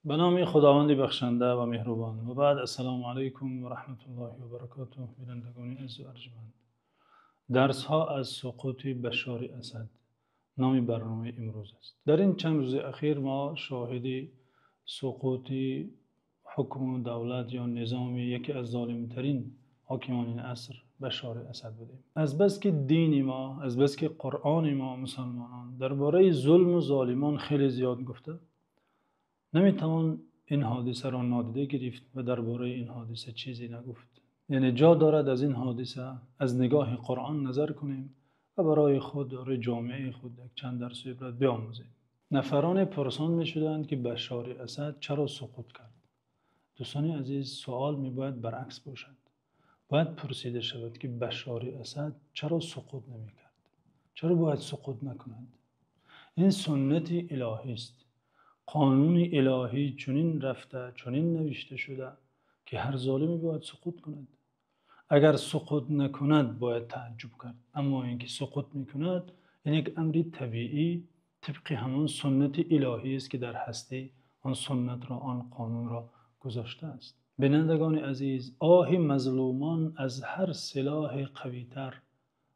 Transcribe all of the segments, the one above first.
به نام خداوند بخشنده و مهربان و بعد السلام علیکم و رحمت الله و برکاته. بینندگان عزیز و ارجمند، درس ها از سقوط بشار اسد نام برنامه امروز است. در این چند روز اخیر ما شاهد سقوط حکم دولت یا نظام یکی از ظالمترین حاکمان این عصر بشار اسد بودیم. از بس که دین ما، از بس که قرآن ما مسلمانان درباره ظلم و ظالمان خیلی زیاد گفته، نمیتوان این حادثه را نادیده گرفت و درباره این حادثه چیزی نگفت. یعنی جا دارد از این حادثه از نگاه قرآن نظر کنیم و برای خود و جامعه خود یک چند درس عبرت بیاموزیم. نفران پرسان می شدند که بشار اسد چرا سقوط کرد. دوستان عزیز، سوال می باید برعکس باشد. باید پرسیده شود که بشار اسد چرا سقوط نمی کرد؟ چرا باید سقوط نکند؟ این سنت الهی است. قانون الهی چنین رفته، چنین نوشته شده که هر ظالمی باید سقوط کند. اگر سقوط نکند باید تعجب کرد، اما اینکه سقوط میکند این یک امر طبیعی طبق همان سنت الهی است که در هستی آن سنت را، آن قانون را گذاشته است. بینندگان عزیز، آه مظلومان از هر سلاح قویتر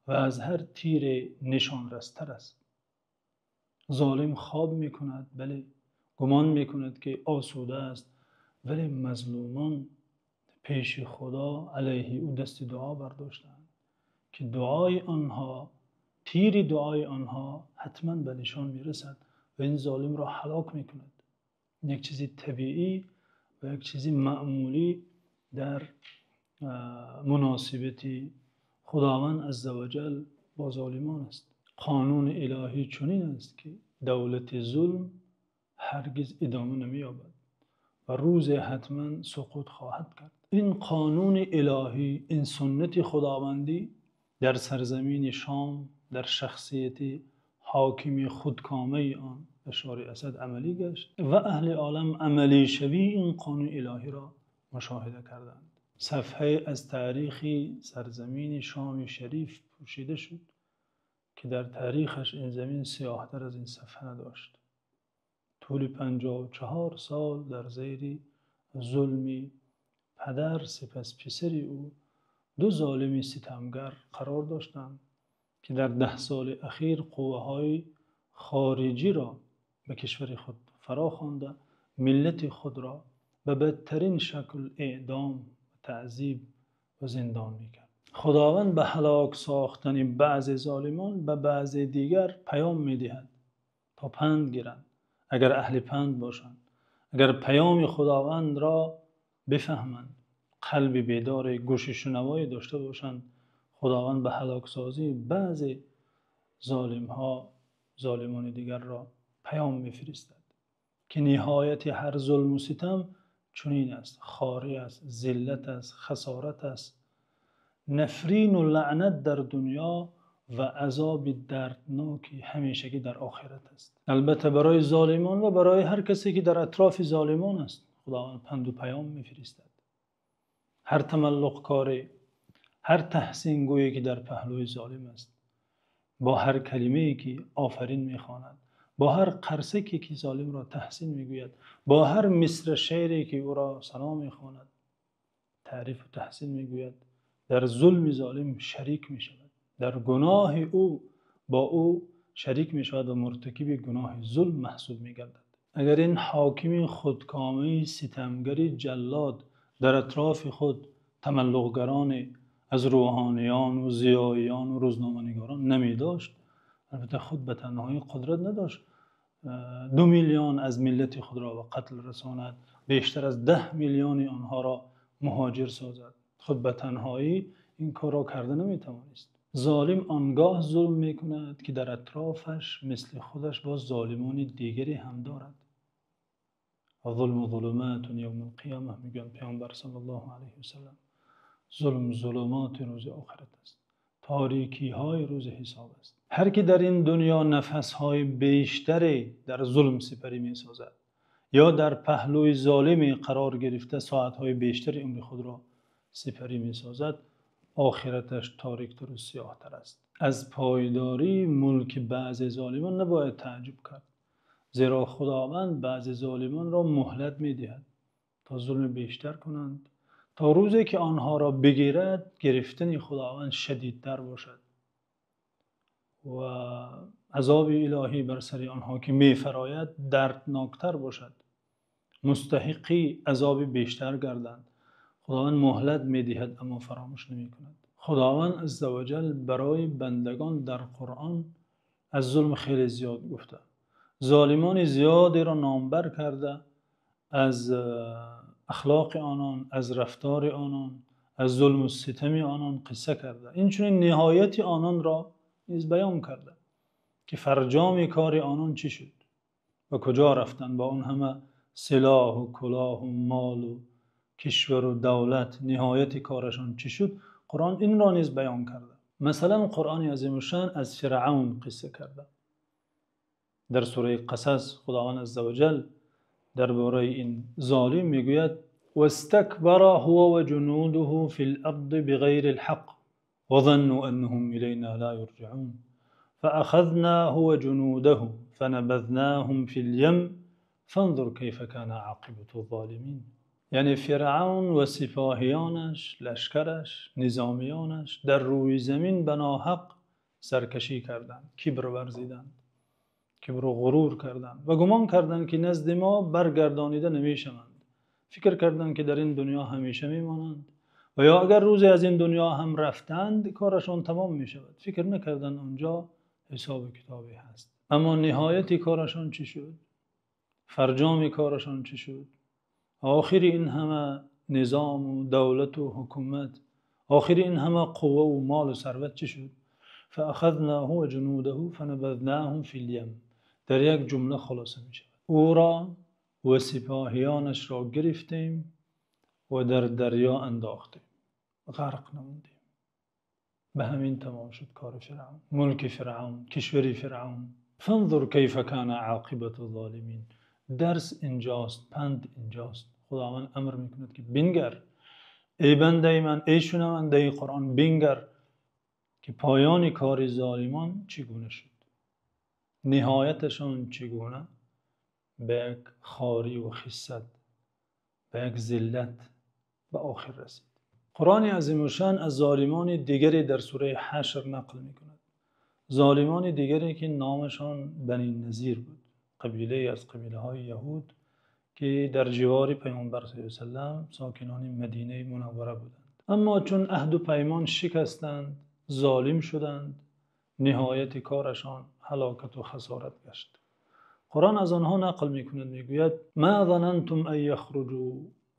و از هر تیر نشان رستر است. ظالم خواب میکند، بله، گمان میکند که آسوده است، ولی مظلومان پیش خدا علیه او دست دعا برداشتند که دعای آنها، تیر دعای آنها حتما به نشان میرسد و این ظالم را هلاک میکند. یک چیزی طبیعی و یک چیزی معمولی در مناسبت خداوند عزوجل با ظالمان است. قانون الهی چنین است که دولت ظلم هرگز ادامه نمی‌یابد و روز حتما سقوط خواهد کرد. این قانون الهی، این سنت خداوندی در سرزمین شام در شخصیت حاکم خودکامه آن بشار اسد عملی گشت و اهل عالم عملی شوی این قانون الهی را مشاهده کردند. صفحه از تاریخ سرزمین شام شریف پوشیده شد که در تاریخش این زمین سیاه‌تر از این صفحه نداشت. طول 54 سال در زیر ظلمی پدر سپس پسر او، دو ظالم ستمگر قرار داشتند که در 10 سال اخیر قوه‌های خارجی را به کشور خود فرا خوانده، ملت خود را به بدترین شکل اعدام و تعذیب و زندان میکرد. خداوند به هلاک ساختن بعض ظالمان به بعض دیگر پیام میدهد تا پند گیرند. اگر اهل پند باشند، اگر پیام خداوند را بفهمند، قلب بیدار گوش شنوایی داشته باشند، خداوند به هلاک سازی بعض ظالمان دیگر را پیام میفرستد که نهایت هر ظلم و ستم چنین است: خواری است، ذلت است، خسارت است، نفرین و لعنت در دنیا و عذاب دردناکی همیشگی در آخرت است. البته برای ظالمان و برای هر کسی که در اطراف ظالمان است خداوند پند و پیام میفرستد. هر تملق کاری، هر تحسین گویی که در پهلوی ظالم است، با هر کلمه‌ای که آفرین میخواند، با هر قرصکی که ظالم را تحسین میگوید، با هر مصر شعری که او را ثنا میخواند، تعریف و تحسین میگوید، در ظلم ظالم شریک می شود، در گناه او با او شریک می شود و مرتکب گناه ظلم محسوب می گردد. اگر این حاکم خودکامه ستمگری جلاد در اطراف خود تملقگران از روحانیان و ضیاییان و روزنامه‌نگاران نمی داشت، البته خود به تنهایی قدرت نداشت 2 میلیون از ملت خود را به قتل رساند، بیشتر از 10 میلیون آنها را مهاجر سازد. خود به تنهایی این کار را کرده نمیتوانست. ظالم آنگاه ظلم میکند که در اطرافش مثل خودش با ظالمان دیگری هم دارد. و ظلم ظلمات یوم القیامه، میگن پیامبر صلی الله علیه و سلم. ظلم ظلمات روز آخرت است، تاریکی های روز حساب است. هر که در این دنیا نفس های بیشتری در ظلم سپری می سازد یا در پهلوی ظالمی قرار گرفته ساعت های بیشتری عمر خود را سپری می سازد، آخرتش تاریکتر و سیاهتر است. از پایداری ملک بعض ظالمان نباید تعجب کرد، زیرا خداوند بعضی ظالمان را مهلت می‌دهد تا ظلم بیشتر کنند، تا روزی که آنها را بگیرد گرفتن خداوند شدیدتر باشد و عذاب الهی بر سر آنها که می‌فراید دردناکتر باشد، مستحقی عذاب بیشتر گردند. خداوند مهلت می‌دهد اما فراموش نمی‌کند. خداوند عزوجل برای بندگان در قرآن از ظلم خیلی زیاد گفته. ظالمان زیادی را نامبر کرده، از اخلاق آنان، از رفتار آنان، از ظلم و ستم آنان قصه کرده. این چون نهایت آنان را نیز بیان کرده که فرجام کار آنان چی شد و کجا رفتند با اون همه سلاح و کلاه و مال و کشور و دولت. نهایت کارشان چی شد؟ قرآن این را نیز بیان کرده. مثلا قرآن عظیم الشان از فرعون قصه کرده. در سوره قصص خداوند عزوجل درباره این ظالم میگوید واستكبر هو وجنوده في الارض بغير الحق وظنوا انهم الينا لا يرجعون فاخذناه وجنوده فنبذناهم في اليم فانظر كيف كان عاقبة الظالمين. یعنی فرعون و سپاهیانش، لشکرش، نظامیانش در روی زمین بناحق سرکشی کردند، کبر ورزیدند، کبر و غرور کردند و گمان کردند که نزد ما برگردانیده نمیشوند. فکر کردند که در این دنیا همیشه میمانند و یا اگر روزی از این دنیا هم رفتند کارشان تمام میشود. فکر نکردند آنجا حساب کتابی هست. اما نهایت کارشان چی شد؟ فرجام کارشان چی شد؟ آخر این همه نظام و دولت و حکومت، آخر این همه قوه و مال و ثروت چی شد؟ فاخذناه و جنوده فنبذناهم فی الیم. در یک جمله خلاصه می شود او را و سپاهیانش را گرفتیم و در دریا انداختیم، غرق نمودیم. به همین تمام شد کار فرعون، ملک فرعون، کشور فرعون. فانظر کیف کان عاقبة الظالمین. درس اینجاست، پند اینجاست. خداوند امر میکند که بنگر ای بنده من، ای شنونده قرآن، بنگر که پایان کار ظالمان چگونه شد، نهایتشان چگونه به یک خواری و خست، به یک ذلت به آخر رسید. قرآن عظیم الشان از ظالمان دیگری در سوره حشر نقل میکند. ظالمان دیگری که نامشان بنی نظیر بود، قبیله از قبیله های یهود که در جوار پیامبر صلی الله علیه و سلم ساکنان مدینه منوره بودند. اما چون عهد و پیمان شکستند، ظالم شدند، نهایت کارشان هلاکت و خسارت گشت. قرآن از آنها نقل میکند، میگوید ما ظننتم ان یخرجوا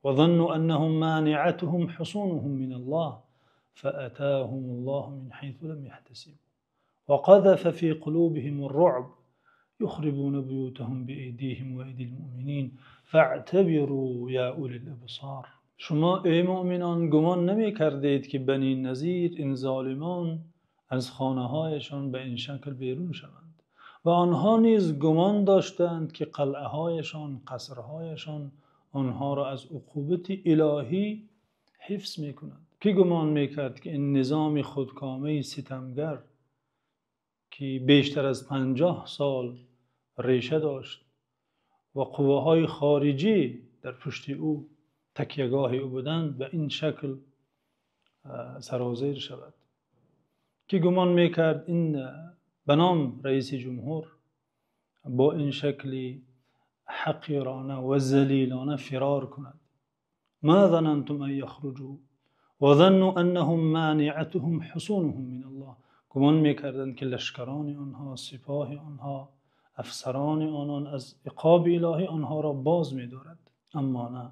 وظنوا انهم مانعتهم حصونهم من الله فاتاهم الله من حيث لم يحتسبوا وقذف في قلوبهم الرعب يخربون بيوتهم بأيديهم وأيدي المؤمنين فاعتبروا يا أولي الأبصار. شما ای مؤمنان گمان نمی کردید که بنی نظیر، این ظالمان، از خانه هایشان به این شکل بیرون شوند و آنها نیز گمان داشتند که قلعه هایشان، قصرهایشان آنها را از عقوبت الهی حفظ می کند. کی گمان می کرد که این نظام خودکامه ستمگر که بیشتر از 50 سال ریشه داشت و قوه های خارجی در پشت او تکیهگاه او بودند به این شکل سرازیر شود؟ که گمان میکرد این بنام رئیس جمهور با این شکلی حقیرانه و ذلیلانه فرار کند؟ ما ظننتم ان یخرجوا وظنوا انهم مانعتهم حصونهم من الله. گمان میکردند که لشکران آنها، سپاه آنها، افسران آنان از عقاب الهی آنها را باز می‌دارد. اما نه.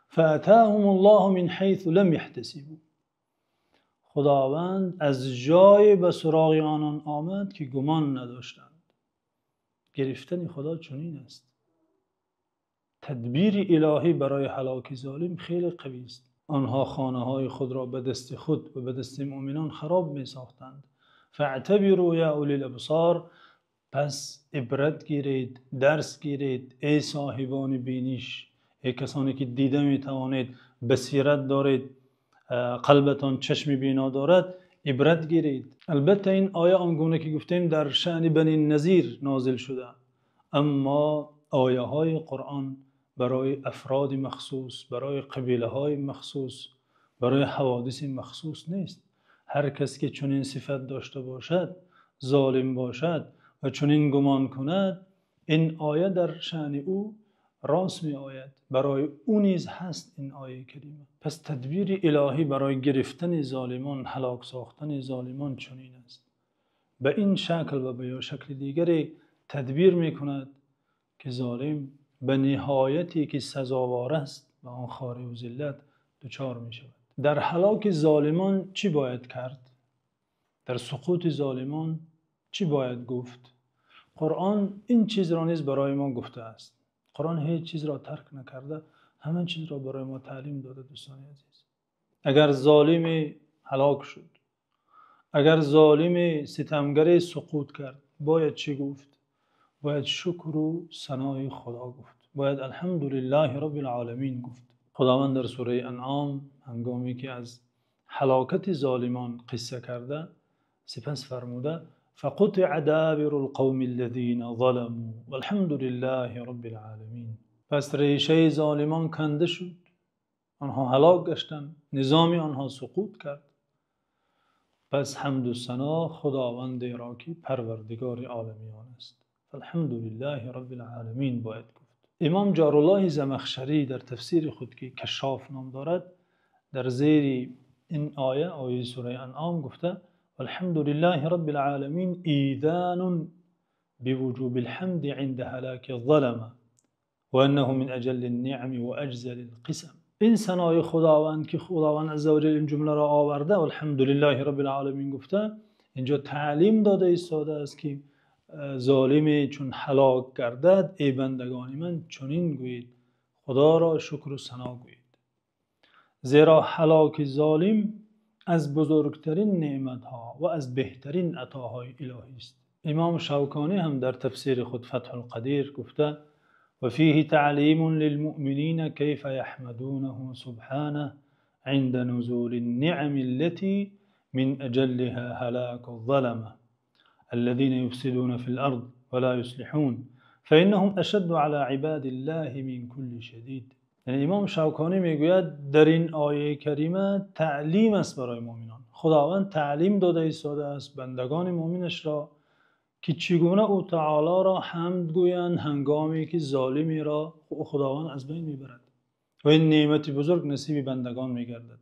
فاتاهم الله من حیث لم یحتسبوا. خداوند از جای به سراغ آنان آمد که گمان نداشتند. گرفتن خدا چنین است. تدبیر الهی برای هلاک ظالم خیلی قوی است. آنها خانه های خود را به دست خود و به دست مؤمنان خراب می ساختند. فاعتبروا یا اولی الابصار. پس عبرت گیرید، درس گیرید ای صاحبان بینش، ای کسانی که دیده می توانید، بصیرت دارید، قلبتان چشم بینا دارد، عبرت گیرید. البته این آیه آنگونه که گفتیم در شأن بنی نظیر نازل شده، اما آیه های قرآن برای افراد مخصوص، برای قبیله های مخصوص، برای حوادث مخصوص نیست. هر کس که چنین صفت داشته باشد، ظالم باشد و چنین گمان کند، این آیه در شأن او راست می آید. برای او نیز هست این آیه کریمه. پس تدبیر الهی برای گرفتن ظالمان، هلاک ساختن ظالمان چنین است. به این شکل و به یا شکل دیگری تدبیر می کند که ظالم به نهایتی که سزاوار است به آن خواری و ذلت دچار می شود. در هلاک ظالمان چی باید کرد؟ در سقوط ظالمان چی باید گفت؟ قرآن این چیز را نیز برای ما گفته است. قرآن هیچ چیز را ترک نکرده، همه چیز را برای ما تعلیم داده. دوستان عزیز، اگر ظالم هلاک شد، اگر ظالم ستمگر سقوط کرد، باید چی گفت؟ باید شکر و ثنای خدا گفت. باید الحمدلله رب العالمین گفت. خداوند در سوره انعام هنگامی که از هلاکت ظالمان قصه کرده، سپس فرموده فقطع دابر القوم الذين ظلموا والحمد لله رب العالمین. پس ریشه ظالمان کنده شد، آنها هلاک گشتند، نظام آنها سقوط کرد. پس حمد و ثنا خداوند را که پروردگار عالمیان است. الحمد لله رب العالمین باید گفت. امام جارالله زمخشری در تفسیر خود که کشاف نام دارد، در زیر این آیه سوره انعام گفته الحمد لله رب العالمین ایذان بوجوب الحمد عند هلاك الظلمه و انه من اجل النعم و اجزل القسم. این ثنای خداوند که خداوند عزوجل این جمله را آورده الحمدلله رب العالمین گفته، اینجا تعلیم داده ایستاده است که ظالم چون هلاک گردد، ای بندگان من چنین گویید خدا را شکر و ثنا گویید، زیرا هلاک ظالم از بزرگترین نعمت ها و از بهترین عطاهای الهی است. امام شوکانی هم در تفسیر خود فتح القدیر گفته وفيه تعليم للمؤمنين كيف يحمدونه سبحانه عند نزول النعم التي من أجلها هلاك الظلمة الذين يفسدون في الأرض ولا يصلحون فإنهم أشد على عباد الله من كل شدید. یعنی امام شوکانی میگوید در این آیه کریمه تعلیم است برای مؤمنان. خداوند تعلیم داده ایستاده است بندگان مؤمنش را که چگونه او تعالی را حمد گویند هنگامی که ظالمی را خداوند از بین میبرد و این نعمت بزرگ نصیب بندگان میگردد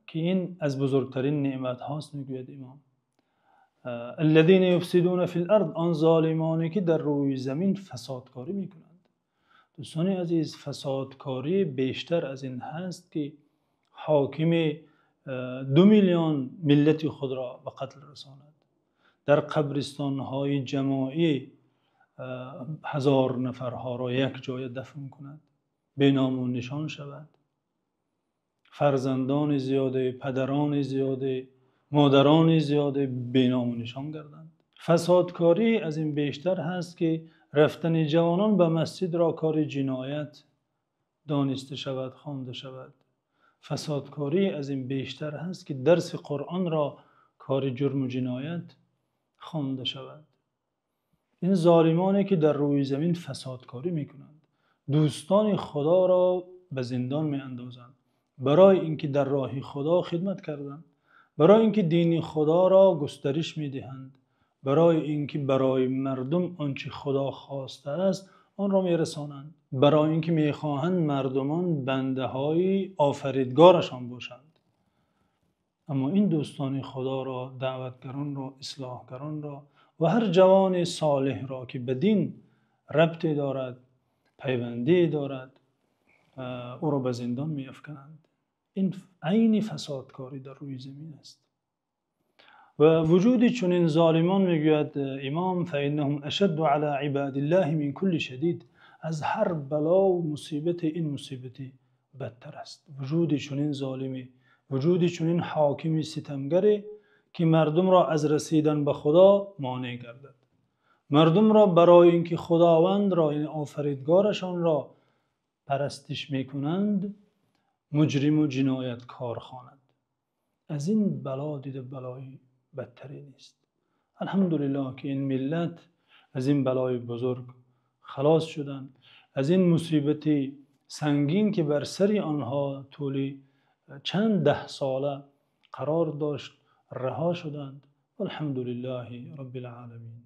که این از بزرگترین نعمت هاست. میگوید امام الذين يفسدون في الارض، آن ظالمانی که در روی زمین فسادکاری میکنند. دوستان عزیز، فسادکاری بیشتر از این هست که حاکم 2 میلیون ملت خود را به قتل رساند، در قبرستان‌های جماعی 1000 نفرها را یک جای دفن کند، به نام و نشان شود، فرزندان زیاده، پدران زیاده، مادران زیاده به نام و نشان گردند. فسادکاری از این بیشتر هست که رفتن جوانان به مسجد را کار جنایت دانسته شود، خوانده شود. فسادکاری از این بیشتر هست که درس قرآن را کار جرم و جنایت خوانده شود. این ظالمانی که در روی زمین فسادکاری میکنند، دوستان خدا را به زندان میاندازند برای اینکه در راه خدا خدمت کردند، برای اینکه دین خدا را گسترش میدهند، برای اینکه برای مردم آنچه خدا خواسته است آن را میرسانند، برای اینکه میخواهند مردمان بنده های آفریدگارشان باشند. اما این دوستان خدا را، دعوتگران را، اصلاحگران را و هر جوان صالح را که به دین ربطی دارد، پیوندی دارد، او را به زندان می افکنند. این عین فسادکاری در روی زمین است. و وجود چنین ظالمان میگوید امام فإنهم أشد على عباد الله من كل شدید، از هر بلا و مصیبت این مصیبتی بدتر است. وجود چنین ظالمی، وجود چنین حاکمی ستمگری که مردم را از رسیدن به خدا مانع گردد، مردم را برای اینکه خداوند را، یعنی آفریدگارشان را پرستش میکنند مجرم و جنایتکار خواند. از این بلا دیده بلای بدتری نیست. الحمدلله که این ملت از این بلای بزرگ خلاص شدند، از این مصیبت سنگین که بر سر آنها طول چند ده ساله قرار داشت رها شدند. الحمدلله رب العالمین.